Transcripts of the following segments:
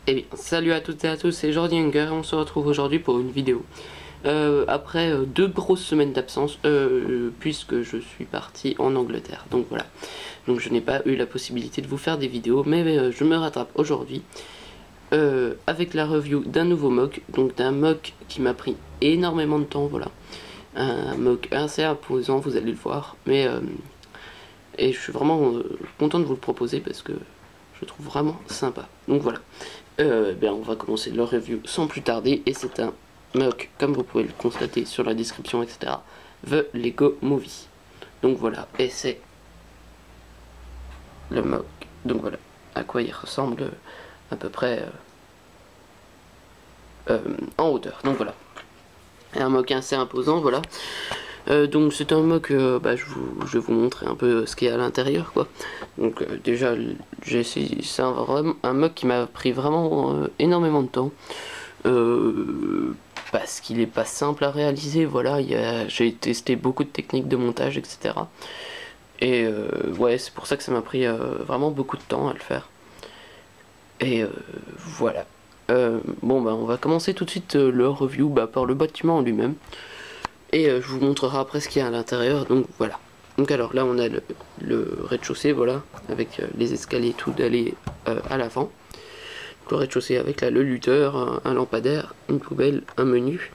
Eh bien, salut à toutes et à tous, c'est Jordi Hunger et on se retrouve aujourd'hui pour une vidéo. Après 2 grosses semaines d'absence, puisque je suis parti en Angleterre. Donc voilà, donc je n'ai pas eu la possibilité de vous faire des vidéos, mais je me rattrape aujourd'hui avec la review d'un nouveau mock, donc d'un mock qui m'a pris énormément de temps, voilà. Un mock assez imposant, vous allez le voir, mais et je suis vraiment content de vous le proposer parce que je le trouve vraiment sympa. Donc voilà. Bien, on va commencer leur review sans plus tarder, et c'est un mock, comme vous pouvez le constater sur la description, etc. The Lego Movie. Donc voilà, et c'est le mock. Donc voilà, à quoi il ressemble à peu près en hauteur. Donc voilà, et un mock assez imposant, voilà. Donc c'est un mock, je vais vous montrer un peu ce qu'il y a à l'intérieur, quoi. Donc déjà, c'est un mock qui m'a pris vraiment énormément de temps. Parce qu'il est pas simple à réaliser, voilà, j'ai testé beaucoup de techniques de montage, etc. Et ouais, c'est pour ça que ça m'a pris vraiment beaucoup de temps à le faire. Et voilà. Bon, on va commencer tout de suite le review par le bâtiment en lui-même. Et je vous montrerai après ce qu'il y a à l'intérieur, donc voilà. Donc alors là on a le rez-de-chaussée, voilà, avec les escaliers et tout d'aller à l'avant. Le rez-de-chaussée avec là le lutteur, un lampadaire, une poubelle, un menu,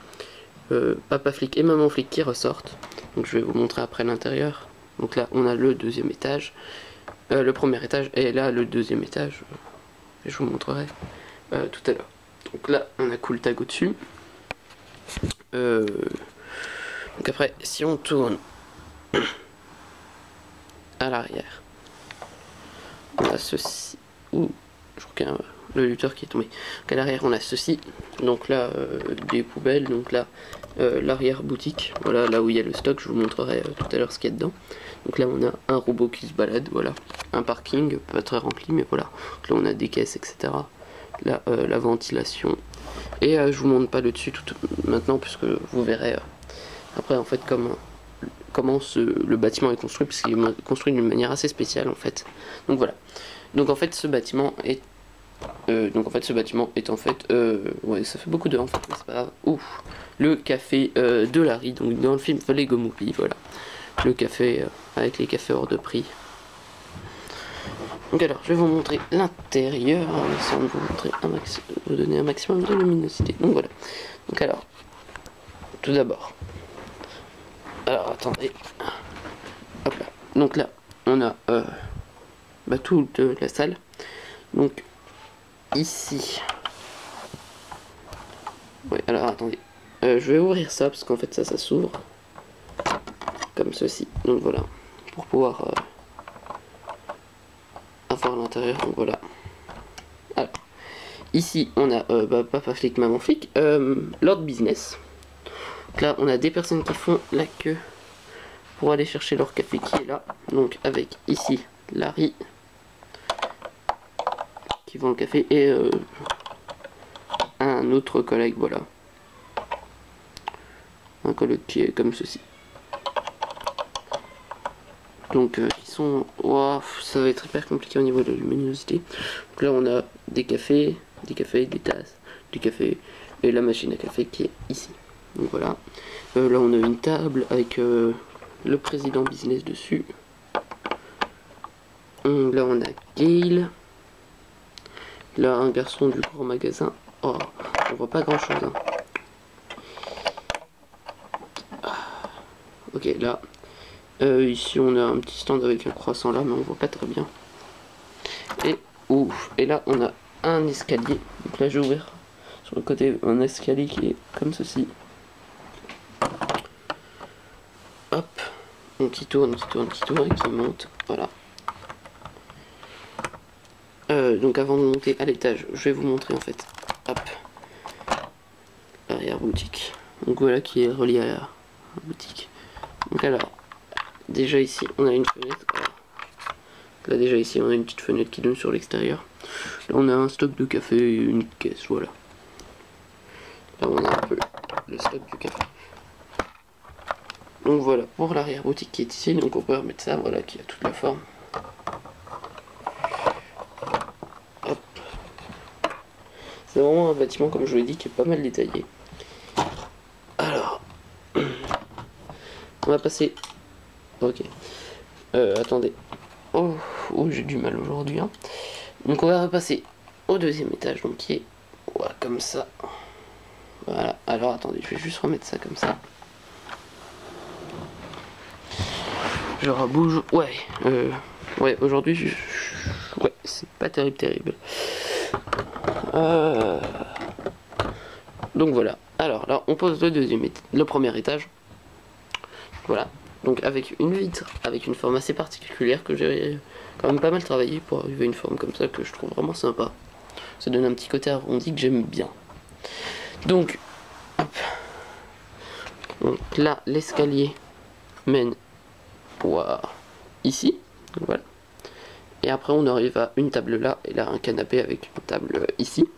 papa flic et maman flic qui ressortent. Donc je vais vous montrer après l'intérieur. Donc là on a le deuxième étage, le premier étage, et là le deuxième étage, et je vous montrerai tout à l'heure. Donc là on a Cool Tag au-dessus. Donc après, si on tourne à l'arrière, on a ceci. Ouh, je crois qu'il y a le lutteur qui est tombé. Donc à l'arrière, on a ceci. Donc là, des poubelles. Donc là, l'arrière boutique. Voilà, là où il y a le stock. Je vous montrerai tout à l'heure ce qu'il y a dedans. Donc là, on a un robot qui se balade. Voilà, un parking, pas très rempli, mais voilà. Donc là, on a des caisses, etc. Là, la ventilation. Et je vous montre pas le dessus tout maintenant, puisque vous verrez. Après, en fait, comment le bâtiment est construit, parce qu'il est construit d'une manière assez spéciale, en fait. Donc voilà. Donc en fait, ce bâtiment est ouais, ça fait beaucoup de en fait, mais c'est pas grave. Ouf, le café de Larry, donc dans le film The Lego Movie, voilà. Le café avec les cafés hors de prix. Donc alors, je vais vous montrer l'intérieur en essayant de vous donner un maximum de luminosité. Donc voilà. Donc alors, tout d'abord. Alors attendez. Hop là. Donc là, on a toute la salle. Donc ici. Ouais, alors attendez. Je vais ouvrir ça parce qu'en fait ça s'ouvre. Comme ceci. Donc voilà. Pour pouvoir avoir l'intérieur. Donc voilà. Alors. Ici on a papa flic, maman flic. Lord Business. Donc là on a des personnes qui font la queue pour aller chercher leur café qui est là. Donc avec ici Larry qui vend le café et un autre collègue, voilà. Un collègue qui est comme ceci. Donc ils sont... Wow, ça va être hyper compliqué au niveau de la luminosité. Donc là on a des cafés, des tasses, du café et la machine à café qui est ici. Donc voilà. Là on a une table avec le président business dessus. Là on a Gail. Là un garçon du grand magasin. Oh, on voit pas grand chose. Hein. Ok, là. Ici on a un petit stand avec un croissant là, mais on voit pas très bien. Et ouf. Et là on a un escalier. Donc là je vais ouvrir sur le côté un escalier qui est comme ceci. Hop. Donc qui tourne et qui monte. Voilà. Donc avant de monter à l'étage, je vais vous montrer en fait. Hop. L'arrière boutique. Donc voilà qui est relié à la boutique. Donc alors, déjà ici on a une fenêtre. Alors, là déjà ici on a une petite fenêtre qui donne sur l'extérieur. Là on a un stock de café et une caisse, voilà. Là on a un peu le stock du café. Donc voilà pour l'arrière boutique qui est ici. Donc on peut remettre ça, voilà, qui a toute la forme. C'est vraiment un bâtiment, comme je vous l'ai dit, qui est pas mal détaillé. Alors, on va passer... Ok. Attendez. Oh, j'ai du mal aujourd'hui. Hein. Donc on va repasser au deuxième étage, donc qui est comme ça. Voilà. Alors attendez, je vais juste remettre ça comme ça. Je rebouge. Ouais. Ouais, aujourd'hui, ouais, c'est pas terrible. Donc voilà. Alors là, on pose le premier étage. Voilà. Donc avec une vitre, avec une forme assez particulière que j'ai quand même pas mal travaillé pour arriver à une forme comme ça que je trouve vraiment sympa. Ça donne un petit côté arrondi que j'aime bien. Donc, hop. Donc là, l'escalier mène ici. Voilà. Et après, on arrive à une table là, et là, un canapé avec une table ici.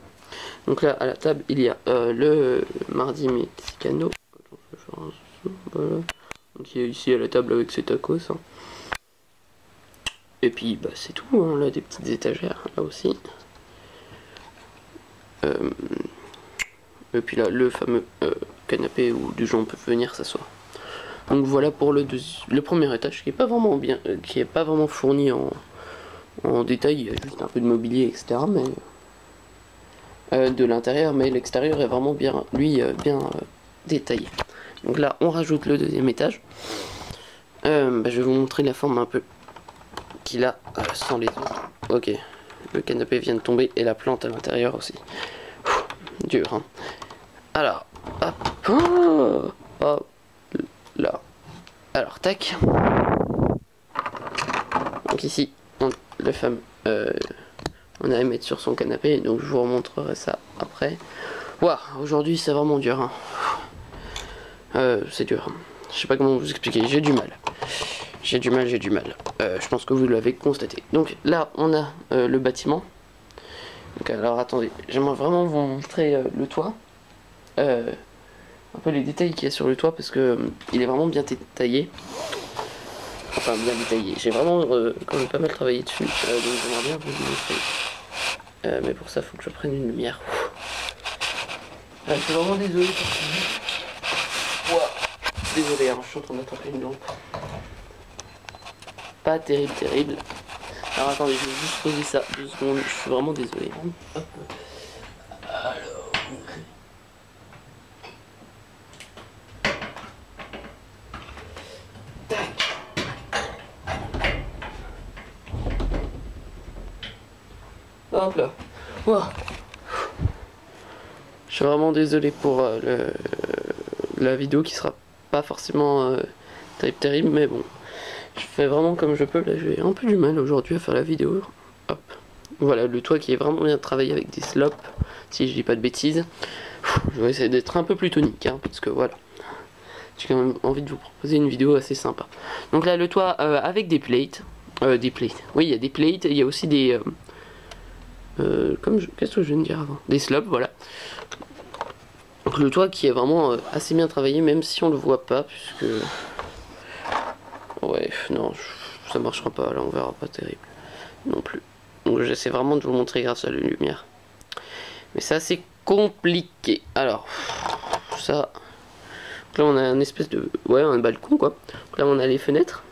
Donc là, à la table, il y a le mardi mexicano. Voilà. Donc il est ici à la table avec ses tacos. Hein. Et puis, bah, c'est tout. Hein. Là, des petites étagères, là aussi. Et puis là, le fameux canapé où du gens peuvent venir s'asseoir. Donc voilà pour le premier étage qui est pas vraiment bien, qui est pas vraiment fourni en détail. Il y a juste un peu de mobilier, etc. Mais de l'intérieur, mais l'extérieur est vraiment bien, bien détaillé. Donc là, on rajoute le deuxième étage. Je vais vous montrer la forme un peu qu'il a sans les autres. Ok, le canapé vient de tomber et la plante à l'intérieur aussi. Dur, hein. Alors, hop, hop, là. Alors, tac. Donc ici, le fameux, on a à mettre sur son canapé, donc je vous remontrerai ça après. Waouh, aujourd'hui c'est vraiment dur. Hein. C'est dur. Je sais pas comment vous expliquer, j'ai du mal. Je pense que vous l'avez constaté. Donc là, on a le bâtiment. Donc alors attendez, j'aimerais vraiment vous montrer le toit. Un peu les détails qu'il y a sur le toit parce que il est vraiment bien détaillé. Enfin bien détaillé. J'ai vraiment quand même pas mal travaillé dessus. Donc j'aimerais bien vous le montrer. Mais pour ça, faut que je prenne une lumière. Je suis vraiment désolé pour ça. Wow. Désolé, hein, je suis en train d'attraper une lampe. Pas terrible. Alors attendez, je vais juste poser ça 2 secondes. Je suis vraiment désolé. Hop. Alors. Hop là. Wow. Je suis vraiment désolé pour la vidéo qui sera pas forcément terrible, mais bon. Je fais vraiment comme je peux. Là, j'ai un peu du mal aujourd'hui à faire la vidéo. Hop. Voilà, le toit qui est vraiment bien travaillé avec des slopes, si je dis pas de bêtises. Je vais essayer d'être un peu plus tonique, hein, parce que voilà. J'ai quand même envie de vous proposer une vidéo assez sympa. Donc là, le toit avec des plates. Oui, il y a des plates. Il y a aussi des... qu'est-ce que je viens de dire avant? Des slopes, voilà. Donc le toit qui est vraiment assez bien travaillé, même si on le voit pas, puisque... Ouais, non, ça marchera pas, là on verra pas terrible. Non plus. Donc j'essaie vraiment de vous montrer grâce à la lumière. Mais ça c'est compliqué. Alors, ça... Donc là on a un espèce de... Ouais, un balcon quoi. Donc là on a les fenêtres.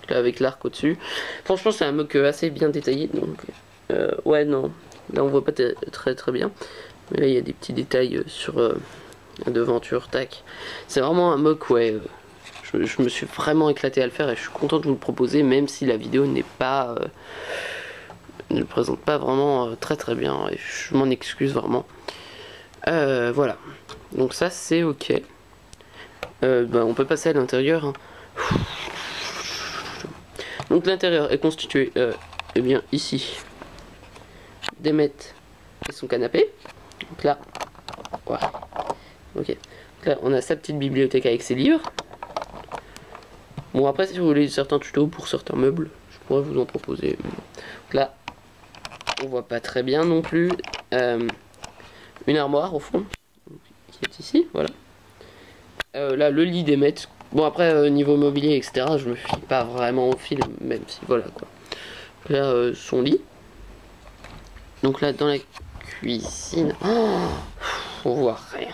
Donc là avec l'arc au-dessus. Franchement c'est un mock assez bien détaillé, donc... ouais, non. Là on voit pas très bien. Mais là il y a des petits détails sur la devanture, tac. C'est vraiment un mock, ouais... Je me suis vraiment éclaté à le faire et je suis content de vous le proposer, même si la vidéo n'est pas... ne le présente pas vraiment très bien. Et je m'en excuse vraiment. Voilà. Donc ça c'est ok. On peut passer à l'intérieur. Hein. Donc l'intérieur est constitué, eh bien ici, d'Emmet et son canapé. Donc là, voilà. Ok. Donc là on a sa petite bibliothèque avec ses livres. Bon après si vous voulez certains tutos pour certains meubles, je pourrais vous en proposer. Donc là, on voit pas très bien non plus. Une armoire au fond, qui est ici, voilà. Là le lit d'Emmet. Bon après niveau mobilier etc, je me fie pas vraiment au film, même si voilà quoi. Donc là son lit. Donc là dans la cuisine. Oh, on voit rien.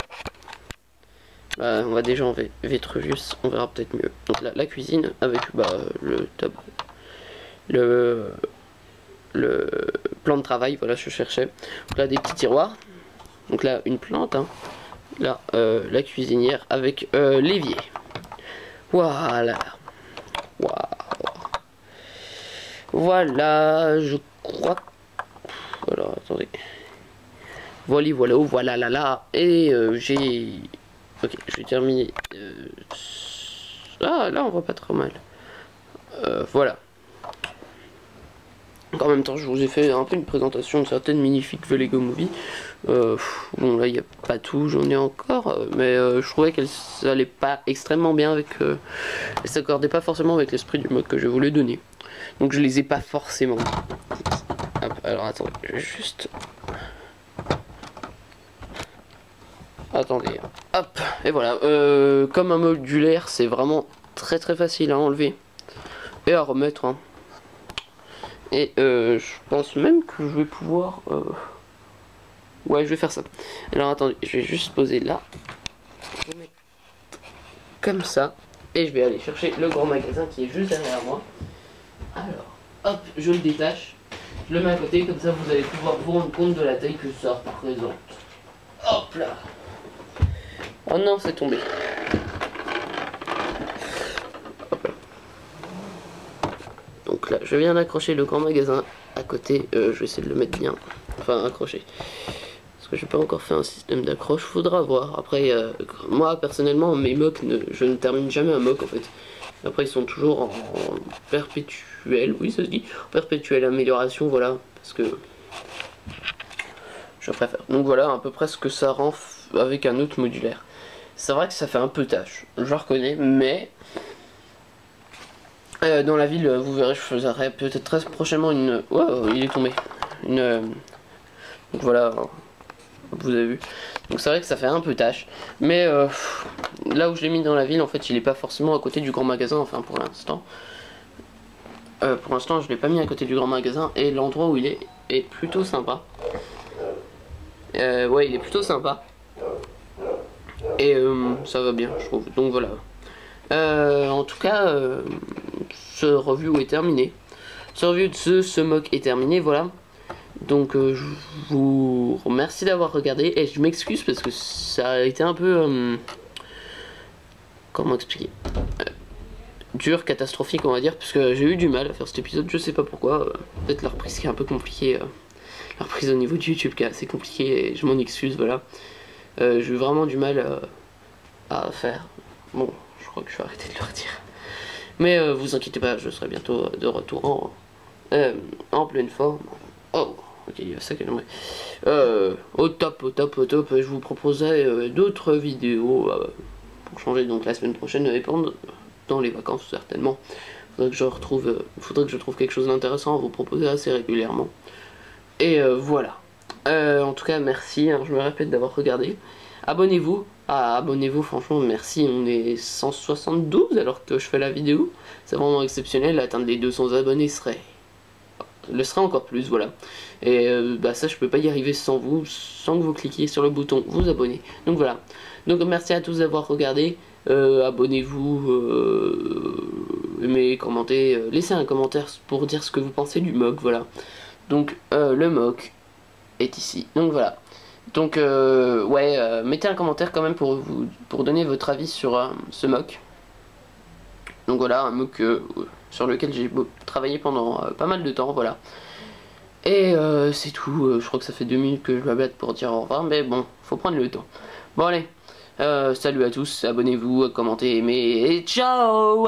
Bah, on va déjà en Vitruvius, on verra peut-être mieux. Donc là, la cuisine avec le tableau. Le plan de travail, voilà, je cherchais. Donc là, des petits tiroirs. Donc là, une plante. Hein. Là, la cuisinière avec l'évier. Voilà. Waouh. Voilà, je crois. Alors, attendez. Voilà, là. Et j'ai... Ok, je vais terminer. Ah, là, on voit pas trop mal. Voilà. En même temps, je vous ai fait un peu une présentation de certaines magnifiques Lego Movie. Bon, là, il n'y a pas tout, j'en ai encore. Mais je trouvais qu'elle allait pas extrêmement bien avec... elle s'accordait pas forcément avec l'esprit du mode que je voulais donner. Donc, je les ai pas forcément. Hop, alors, attendez, je vais juste... Attendez, hop, et voilà. Comme un modulaire, c'est vraiment très facile à enlever et à remettre. Hein. Et je pense même que je vais pouvoir... Ouais, je vais faire ça. Alors attendez, je vais juste poser là. Je vais mettre comme ça. Et je vais aller chercher le grand magasin qui est juste derrière moi. Alors, hop, je le détache. Je le mets à côté, comme ça vous allez pouvoir vous rendre compte de la taille que ça représente. Hop là. Oh non, c'est tombé. Hop là. Donc là, je viens d'accrocher le grand magasin à côté. Je vais essayer de le mettre bien. Enfin, accrocher. Parce que j'ai pas encore fait un système d'accroche. Faudra voir. Après, moi, personnellement, mes mocks, je ne termine jamais un mock en fait. Après, ils sont toujours en perpétuel. Oui, ça se dit. En perpétuelle amélioration, voilà. Parce que je préfère. Donc voilà, à peu près ce que ça rend avec un autre modulaire. C'est vrai que ça fait un peu tâche, je reconnais, mais dans la ville, vous verrez, je ferai peut-être très prochainement une... Wow, il est tombé. Donc voilà, vous avez vu. Donc c'est vrai que ça fait un peu tâche, mais là où je l'ai mis dans la ville, en fait, il est pas forcément à côté du grand magasin, enfin pour l'instant. Pour l'instant, je l'ai pas mis à côté du grand magasin, et l'endroit où il est plutôt sympa. Ouais, il est plutôt sympa. Et ça va bien, je trouve. Donc voilà. En tout cas, ce review est terminé. Ce review de ce mock est terminé, voilà. Donc je vous remercie d'avoir regardé. Et je m'excuse parce que ça a été un peu... comment expliquer dur, catastrophique on va dire. Parce que j'ai eu du mal à faire cet épisode, je sais pas pourquoi. Peut-être la reprise qui est un peu compliquée. La reprise au niveau de YouTube qui est assez compliquée. Et je m'en excuse, voilà. J'ai eu vraiment du mal à faire. Bon, je crois que je vais arrêter de le redire. Mais vous inquiétez pas, je serai bientôt de retour en pleine forme. Oh, ok, il y a ça qui est nommé. Au top, je vous proposerai d'autres vidéos pour changer. Donc la semaine prochaine, et dans les vacances certainement. Faudrait que je trouve quelque chose d'intéressant à vous proposer assez régulièrement. Et voilà. En tout cas, merci, hein, je me répète d'avoir regardé. Abonnez-vous. Ah, abonnez-vous, franchement, merci. On est 172 alors que je fais la vidéo. C'est vraiment exceptionnel. Atteindre les 200 abonnés serait encore plus, voilà. Et ça, je peux pas y arriver sans vous, sans que vous cliquiez sur le bouton vous abonner. Donc voilà. Donc merci à tous d'avoir regardé. Abonnez-vous, aimez, commentez, laissez un commentaire pour dire ce que vous pensez du mock, voilà. Donc le mock est ici. Donc voilà. Donc mettez un commentaire quand même pour donner votre avis sur ce mock. Donc voilà, un mock sur lequel j'ai travaillé pendant pas mal de temps, voilà. Et c'est tout, je crois que ça fait 2 minutes que je m'abatte pour dire au revoir, mais bon, faut prendre le temps. Bon allez, salut à tous, abonnez-vous, commentez, aimez, et ciao.